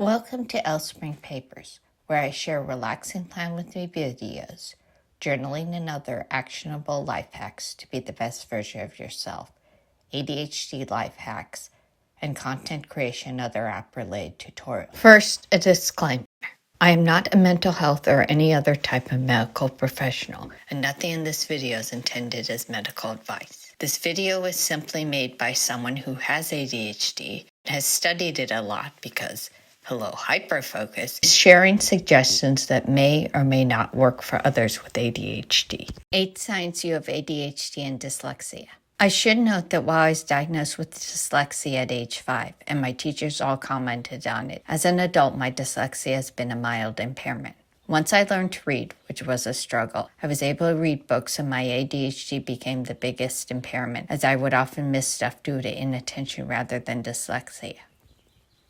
Welcome to Spring Papers, where I share relaxing plan with me videos, journaling and other actionable life hacks to be the best version of yourself, ADHD life hacks, and content creation and other app-related tutorials. First, a disclaimer. I am not a mental health or any other type of medical professional, and nothing in this video is intended as medical advice. This video is simply made by someone who has ADHD and has studied it a lot because hyperfocus, is sharing suggestions that may or may not work for others with ADHD. 8 signs you have ADHD and dyslexia. I should note that while I was diagnosed with dyslexia at age 5, and my teachers all commented on it, as an adult my dyslexia has been a mild impairment. Once I learned to read, which was a struggle, I was able to read books and my ADHD became the biggest impairment, as I would often miss stuff due to inattention rather than dyslexia.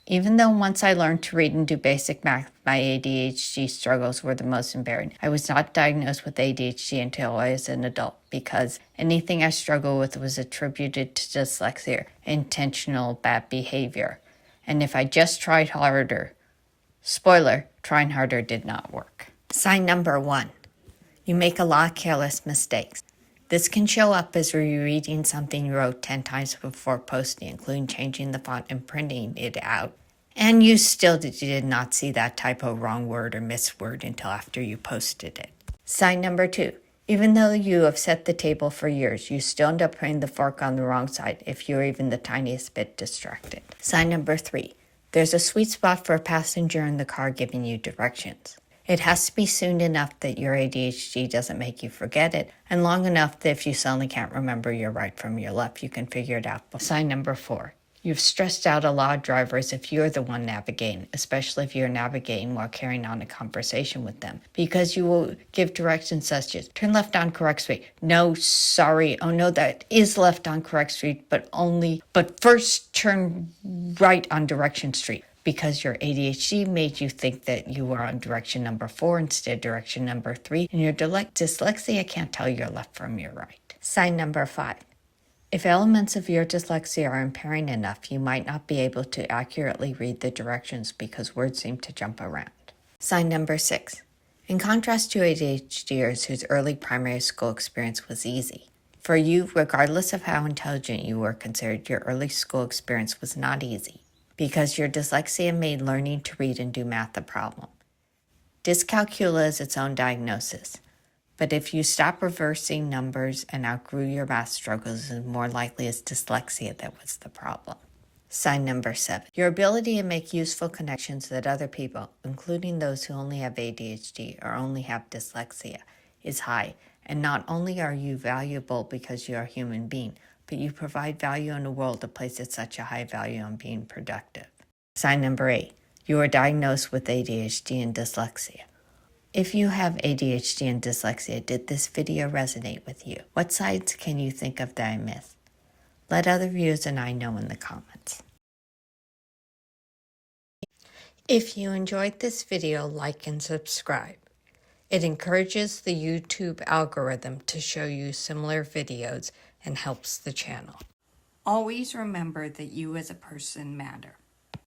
Even though once I learned to read and do basic math, my ADHD struggles were the most embarrassing. I was not diagnosed with ADHD until I was an adult because anything I struggled with was attributed to dyslexia, intentional bad behavior. And if I just tried harder, spoiler, trying harder did not work. Sign number 1. You make a lot of careless mistakes. This can show up as rereading something you wrote 10 times before posting, including changing the font and printing it out. And you still did not see that typo, wrong word, or misword until after you posted it. Sign number 2. Even though you have set the table for years, you still end up putting the fork on the wrong side if you're even the tiniest bit distracted. Sign number 3. There's a sweet spot for a passenger in the car giving you directions. It has to be soon enough that your ADHD doesn't make you forget it, and long enough that if you suddenly can't remember your right from your left, you can figure it out. Sign number 4. You've stressed out a lot of drivers if you're the one navigating, especially if you're navigating while carrying on a conversation with them, because you will give directions such as, turn left on correct street. No, sorry. Oh no, that is left on correct street, but first turn right on direction street. Because your ADHD made you think that you were on direction number 4 instead of direction number 3, and your dyslexia can't tell your left from your right. Sign number 5. If elements of your dyslexia are impairing enough, you might not be able to accurately read the directions because words seem to jump around. Sign number 6. In contrast to ADHDers whose early primary school experience was easy, for you, regardless of how intelligent you were considered, your early school experience was not easy, because your dyslexia made learning to read and do math a problem. Dyscalculia is its own diagnosis, but if you stop reversing numbers and outgrew your math struggles, it's more likely it's dyslexia that was the problem. Sign number 7. Your ability to make useful connections that other people, including those who only have ADHD or only have dyslexia, is high, and not only are you valuable because you're a human being, but you provide value in a world that places such a high value on being productive. Sign number 8. You are diagnosed with ADHD and dyslexia. If you have ADHD and dyslexia, did this video resonate with you? What sides can you think of that I missed? Let other viewers and I know in the comments. If you enjoyed this video, like and subscribe. It encourages the YouTube algorithm to show you similar videos and helps the channel. Always remember that you as a person matter.